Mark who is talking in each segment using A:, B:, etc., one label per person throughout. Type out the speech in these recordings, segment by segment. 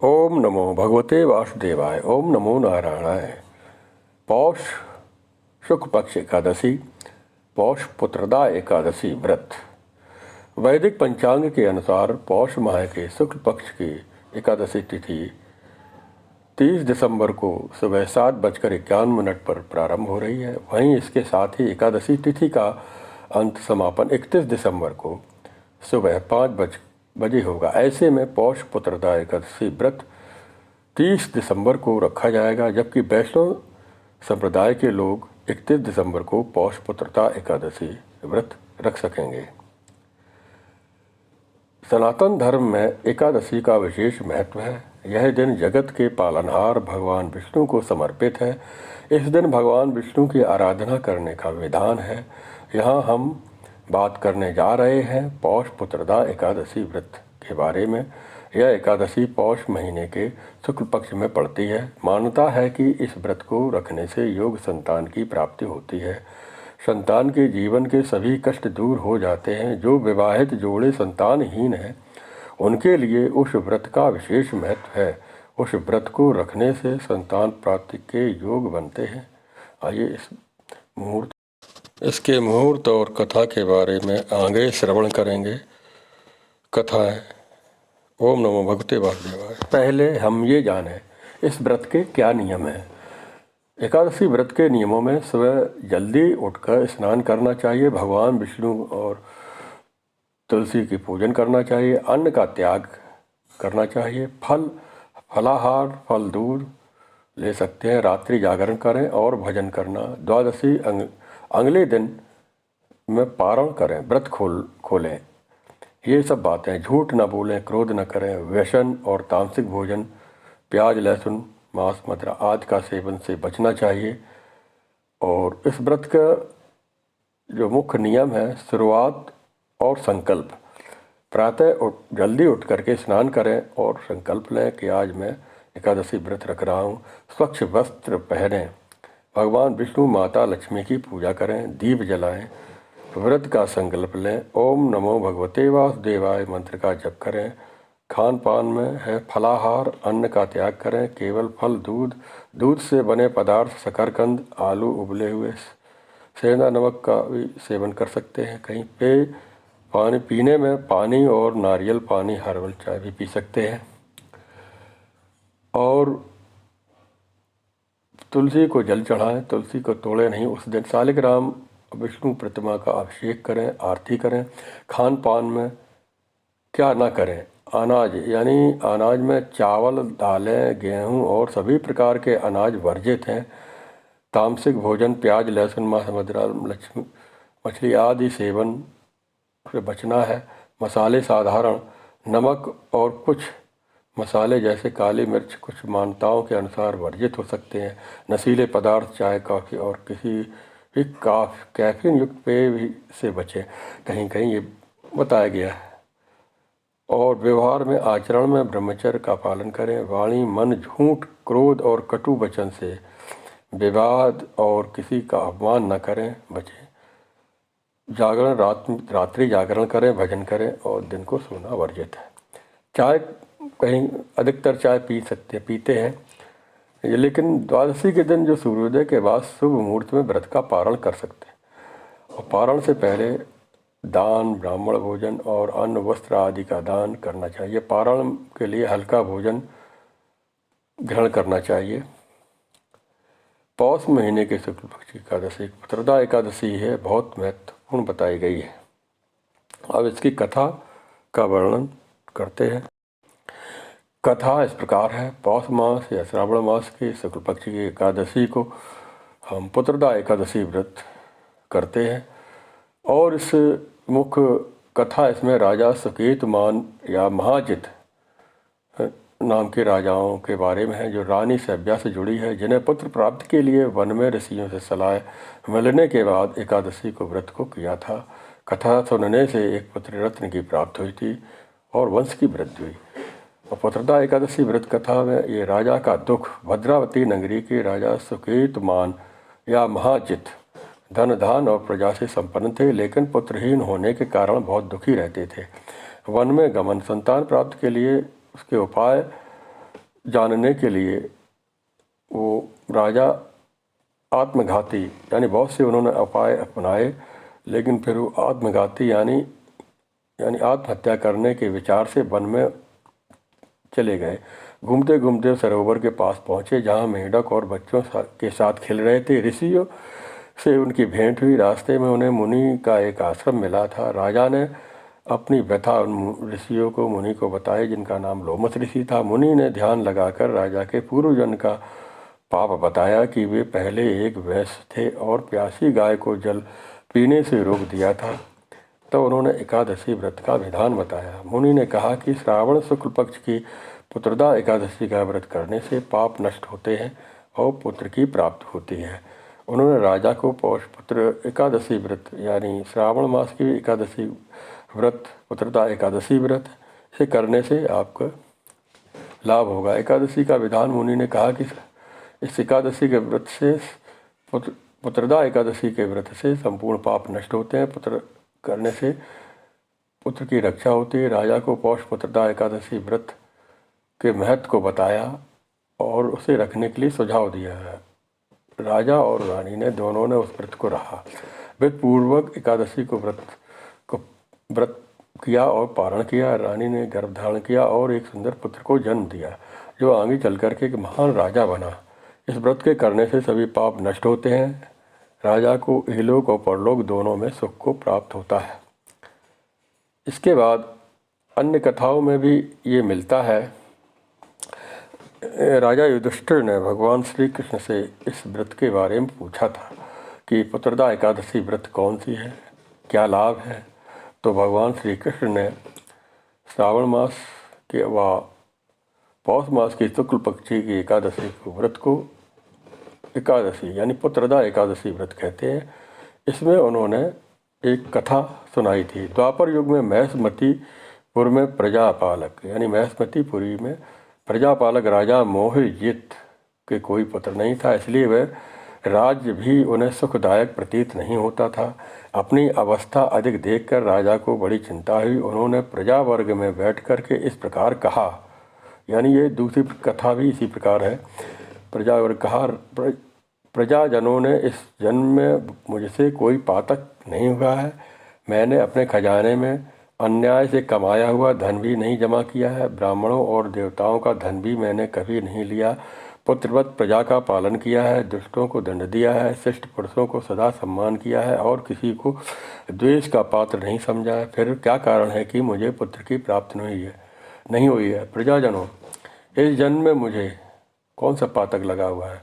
A: ओम नमो भगवते वासुदेवाय। ओम नमो नारायणाय। पौष शुक्ल पक्ष एकादशी, पौष पुत्रदा एकादशी व्रत। वैदिक पंचांग के अनुसार पौष माह के शुक्ल पक्ष की एकादशी तिथि 30 दिसंबर को सुबह 7:51 पर प्रारंभ हो रही है। वहीं इसके साथ ही एकादशी तिथि का अंत समापन 31 दिसंबर को सुबह 5 बजे होगा। ऐसे में पौष पुत्रदा एकादशी व्रत 30 दिसंबर को रखा जाएगा, जबकि वैष्णव संप्रदाय के लोग 31 दिसंबर को पौष पुत्रदा एकादशी व्रत रख सकेंगे। सनातन धर्म में एकादशी का विशेष महत्व है। यह दिन जगत के पालनहार भगवान विष्णु को समर्पित है। इस दिन भगवान विष्णु की आराधना करने का विधान है। यहाँ हम बात करने जा रहे हैं पौष पुत्रदा एकादशी व्रत के बारे में। यह एकादशी पौष महीने के शुक्ल पक्ष में पड़ती है। मान्यता है कि इस व्रत को रखने से योग संतान की प्राप्ति होती है। संतान के जीवन के सभी कष्ट दूर हो जाते हैं। जो विवाहित जोड़े संतानहीन हैं उनके लिए उस व्रत का विशेष महत्व है। उस व्रत को रखने से संतान प्राप्ति के योग बनते हैं। आइए इसके मुहूर्त और कथा के बारे में आगे श्रवण करेंगे। कथा है। ओम नमो भगवते वासुदेवाय। पहले हम ये जानें इस व्रत के क्या नियम हैं। एकादशी व्रत के नियमों में सुबह जल्दी उठकर स्नान करना चाहिए, भगवान विष्णु और तुलसी की पूजन करना चाहिए, अन्न का त्याग करना चाहिए, फलाहार फल दूध ले सकते हैं, रात्रि जागरण करें और भजन करना, द्वादशी अगले दिन में पारण करें, व्रत खोलें। ये सब बातें, झूठ न बोलें, क्रोध न करें, व्यसन और तामसिक भोजन, प्याज लहसुन मांस मदिरा आदि का सेवन से बचना चाहिए। और इस व्रत का जो मुख्य नियम है, शुरुआत और संकल्प। प्रातः जल्दी उठ करके स्नान करें और संकल्प लें कि आज मैं एकादशी व्रत रख रहा हूँ। स्वच्छ वस्त्र पहनें, भगवान विष्णु माता लक्ष्मी की पूजा करें, दीप जलाएं, व्रत का संकल्प लें, ओम नमो भगवते वासुदेवाय मंत्र का जप करें। खान पान में है फलाहार, अन्न का त्याग करें, केवल फल दूध से बने पदार्थ, शकरकंद, आलू उबले हुए, सेंधा नमक का भी सेवन कर सकते हैं। कहीं पे पानी पीने में पानी और नारियल पानी, हर्बल चाय भी पी सकते हैं। और तुलसी को जल चढ़ाएं, तुलसी को तोड़े नहीं। उस दिन शालिग्राम विष्णु प्रतिमा का अभिषेक करें, आरती करें। खान पान में क्या ना करें, अनाज यानी अनाज में चावल, दालें, गेहूं और सभी प्रकार के अनाज वर्जित हैं। तामसिक भोजन, प्याज लहसुन मांस मदिरा मछली आदि सेवन से बचना है। मसाले साधारण, नमक और कुछ मसाले जैसे काली मिर्च कुछ मान्यताओं के अनुसार वर्जित हो सकते हैं। नशीले पदार्थ, चाय कॉफ़ी और किसी भी कैफीन युक्त पेय भी से बचें, कहीं कहीं ये बताया गया है। और व्यवहार में आचरण में ब्रह्मचर्य का पालन करें। वाणी मन झूठ, क्रोध और कटु वचन से विवाद और किसी का अपमान न करें, बचें। जागरण रात्रि जागरण करें, भजन करें और दिन को सोना वर्जित है। चाय कहीं अधिकतर चाय पीते हैं, लेकिन द्वादशी के दिन जो सूर्योदय के बाद शुभ मुहूर्त में व्रत का पारण कर सकते हैं। और पारण से पहले दान, ब्राह्मण भोजन और अन्न वस्त्र आदि का दान करना चाहिए। पारण के लिए हल्का भोजन ग्रहण करना चाहिए। पौष महीने के शुक्ल पक्ष की एकादशी पुत्रदा एकादशी है, बहुत महत्वपूर्ण बताई गई है। अब इसकी कथा का वर्णन करते हैं। कथा इस प्रकार है। पौष मास या श्रावण मास के शुक्ल पक्ष की एकादशी को हम पुत्रदा एकादशी व्रत करते हैं। और इस मुख्य कथा इसमें राजा सुकेतुमान या महाजित नाम के राजाओं के बारे में है, जो रानी सभ्या से जुड़ी है, जिन्हें पुत्र प्राप्ति के लिए वन में ऋषियों से सलाह मिलने के बाद एकादशी को व्रत को किया था। कथा सुनने से एक पुत्र रत्न की प्राप्ति हुई थी और वंश की वृद्धि हुई। और पुत्रदा एकादशी व्रत कथा में ये राजा का दुख, भद्रावती नगरी के राजा सुकेतुमान या महाजित धन धान और प्रजा से संपन्न थे, लेकिन पुत्रहीन होने के कारण बहुत दुखी रहते थे। वन में गमन, संतान प्राप्ति के लिए उसके उपाय जानने के लिए वो राजा आत्मघाती यानी बहुत से उन्होंने उपाय अपनाए, लेकिन फिर वो आत्मघाती यानी आत्महत्या करने के विचार से वन में चले गए। घूमते घूमते सरोवर के पास पहुँचे जहाँ मेंढक और बच्चों के साथ खेल रहे थे। ऋषियों से उनकी भेंट हुई। रास्ते में उन्हें मुनि का एक आश्रम मिला था। राजा ने अपनी व्यथा उन ऋषियों को मुनि को बताई, जिनका नाम लोमस ऋषि था। मुनि ने ध्यान लगाकर राजा के पूर्व जन्म का पाप बताया कि वे पहले एक वैश्य थे और प्यासी गाय को जल पीने से रोक दिया था। तो उन्होंने एकादशी व्रत का विधान बताया। मुनि ने कहा कि श्रावण शुक्ल पक्ष की पुत्रदा एकादशी का व्रत करने से पाप नष्ट होते हैं और पुत्र की प्राप्ति होती है। उन्होंने राजा को पौष पुत्र एकादशी व्रत यानी श्रावण मास की एकादशी व्रत, पुत्रदा एकादशी व्रत से करने से आपका लाभ होगा। एकादशी का विधान मुनि ने कहा कि इस एकादशी के व्रत से पुत्रदा एकादशी के व्रत से संपूर्ण पाप नष्ट होते हैं। पुत्र करने से पुत्र की रक्षा होती है। राजा को पौष पुत्रदा एकादशी व्रत के महत्व को बताया और उसे रखने के लिए सुझाव दिया है। राजा और रानी ने दोनों ने उस व्रत को रहा। विधि पूर्वक एकादशी को व्रत किया और पारण किया। रानी ने गर्भ धारण किया और एक सुंदर पुत्र को जन्म दिया, जो आगे चल कर के एक महान राजा बना। इस व्रत के करने से सभी पाप नष्ट होते हैं। राजा को इहलोक और परलोक दोनों में सुख को प्राप्त होता है। इसके बाद अन्य कथाओं में भी ये मिलता है। राजा युधिष्ठिर ने भगवान श्री कृष्ण से इस व्रत के बारे में पूछा था कि पुत्रदा एकादशी व्रत कौन सी है, क्या लाभ है। तो भगवान श्री कृष्ण ने श्रावण मास के व पौष मास की शुक्ल पक्षी की एकादशी को व्रत को एकादशी यानी पुत्रदा एकादशी व्रत कहते हैं। इसमें उन्होंने एक कथा सुनाई थी। द्वापर युग में महसमतीपुर में प्रजापालक यानी महसमतीपुरी में प्रजापालक राजा मोहजित के कोई पुत्र नहीं था, इसलिए वह राज्य भी उन्हें सुखदायक प्रतीत नहीं होता था। अपनी अवस्था अधिक देखकर राजा को बड़ी चिंता हुई। उन्होंने प्रजा वर्ग में बैठ कर के इस प्रकार कहा, यानी ये दूसरी कथा भी इसी प्रकार है। प्रजा वर्ग कहा, प्रजाजनों ने इस जन्म में मुझसे कोई पातक नहीं हुआ है। मैंने अपने खजाने में अन्याय से कमाया हुआ धन भी नहीं जमा किया है। ब्राह्मणों और देवताओं का धन भी मैंने कभी नहीं लिया। पुत्रवत प्रजा का पालन किया है, दुष्टों को दंड दिया है, शिष्ट पुरुषों को सदा सम्मान किया है और किसी को द्वेष का पात्र नहीं समझा है। फिर क्या कारण है कि मुझे पुत्र की प्राप्ति नहीं हुई है। प्रजाजनों, इस जन्म में मुझे कौन सा पातक लगा हुआ है।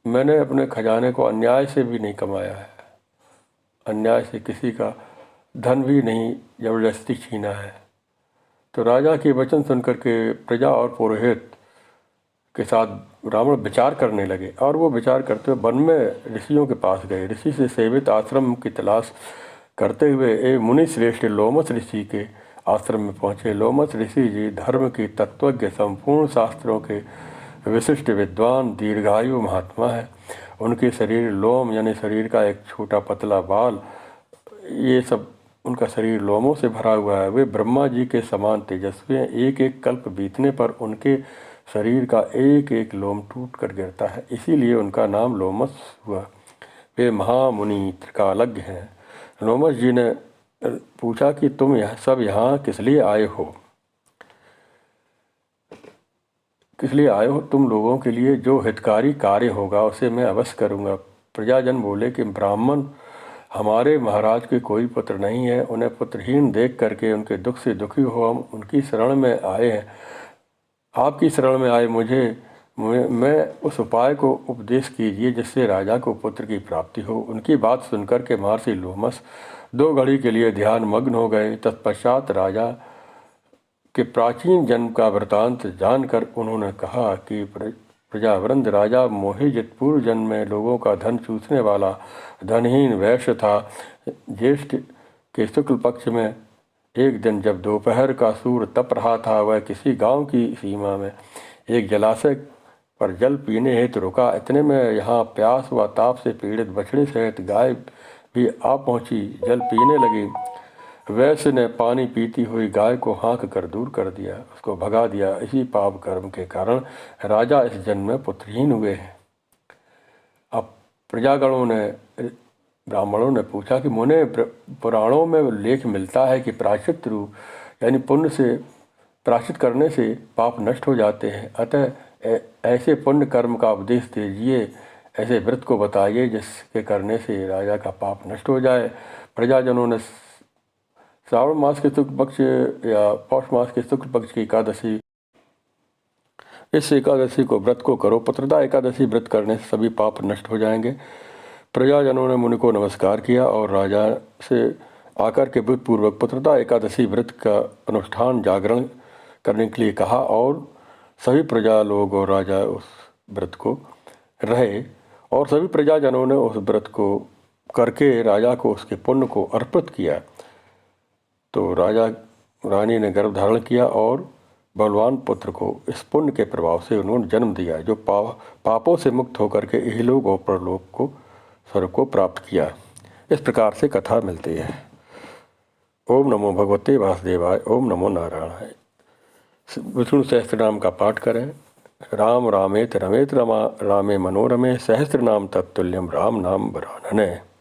A: मैंने अपने खजाने को अन्याय से भी नहीं कमाया है, अन्याय से किसी का धन भी नहीं जबरदस्ती छीना है। तो राजा के वचन सुनकर के प्रजा और पुरोहित के साथ ब्राह्मण विचार करने लगे और वो विचार करते हुए वन में ऋषियों के पास गए। ऋषि से सेवित आश्रम की तलाश करते हुए एक मुनि श्रेष्ठ लोमस ऋषि के आश्रम में पहुँचे। लोमस ऋषि जी धर्म की तत्वज्ञ, संपूर्ण शास्त्रों के विशिष्ट विद्वान, दीर्घायु महात्मा है। उनके शरीर लोम यानी शरीर का एक छोटा पतला बाल, ये सब उनका शरीर लोमों से भरा हुआ है। वे ब्रह्मा जी के समान तेजस्वी हैं। एक एक कल्प बीतने पर उनके शरीर का एक एक लोम टूट कर गिरता है, इसीलिए उनका नाम लोमस हुआ। वे महामुनि त्रिकालज्ञ हैं। लोमस जी ने पूछा कि तुम सब यहाँ किस लिए आए हो? किस लिए आए हो? तुम लोगों के लिए जो हितकारी कार्य होगा उसे मैं अवश्य करूँगा। प्रजाजन बोले कि ब्राह्मण, हमारे महाराज के कोई पुत्र नहीं है। उन्हें पुत्रहीन देख करके उनके दुख से दुखी हो हम उनकी शरण में आए हैं। आपकी शरण में आए मैं उस उपाय को उपदेश कीजिए जिससे राजा को पुत्र की प्राप्ति हो। उनकी बात सुनकर के महर्षि लोमस 2 घड़ी के लिए ध्यान मग्न हो गए। तत्पश्चात राजा के प्राचीन जन्म का वृतांत जानकर उन्होंने कहा कि प्रजावृंद, राजा मोहजित पूर्व जन्म में लोगों का धन चूसने वाला धनहीन वैश्य था। ज्येष्ठ के शुक्ल पक्ष में एक दिन जब दोपहर का सूर्य तप रहा था, वह किसी गांव की सीमा में एक जलाशय पर जल पीने हेतु रुका। इतने में यहाँ प्यास व ताप से पीड़ित बछड़े सहित गाय भी आ पहुँची, जल पीने लगी। वैश्य ने पानी पीती हुई गाय को हाँक कर दूर कर दिया, उसको भगा दिया। इसी पाप कर्म के कारण राजा इस जन्म में पुत्रहीन हुए हैं। अब प्रजागणों ने, ब्राह्मणों ने पूछा कि मुने, पुराणों में लेख मिलता है कि प्रायश्चित रूप यानी पुण्य से, प्रायश्चित करने से पाप नष्ट हो जाते हैं, अतः ऐसे पुण्य कर्म का उपदेश दीजिए, ऐसे व्रत को बताइए जिसके करने से राजा का पाप नष्ट हो जाए। प्रजाजनों ने श्रावण मास के शुक्ल पक्ष या पौष मास के शुक्ल पक्ष की एकादशी, इस एकादशी को व्रत को करो। पुत्रदा एकादशी व्रत करने से सभी पाप नष्ट हो जाएंगे। प्रजाजनों ने मुनि को नमस्कार किया और राजा से आकर के भूतपूर्वक पुत्रदा एकादशी व्रत का अनुष्ठान जागरण करने के लिए कहा और सभी प्रजा लोग और राजा उस व्रत को रहे और सभी प्रजाजनों ने उस व्रत को करके राजा को उसके पुण्य को अर्पित किया। तो राजा रानी ने गर्भ धारण किया और बलवान पुत्र को इस पुण्य के प्रभाव से उन्होंने जन्म दिया, जो पापों से मुक्त होकर के इहलोक और परलोक को, स्वर्ग को प्राप्त किया। इस प्रकार से कथा मिलती है। ओम नमो भगवते वासुदेवाय, ओम नमो नारायणाय। विष्णु सहस्त्र नाम का पाठ करें। राम रामेत रमेत रमा, रामे मनोरमे सहस्त्र नाम तत्तुल्यम राम नाम वरानने।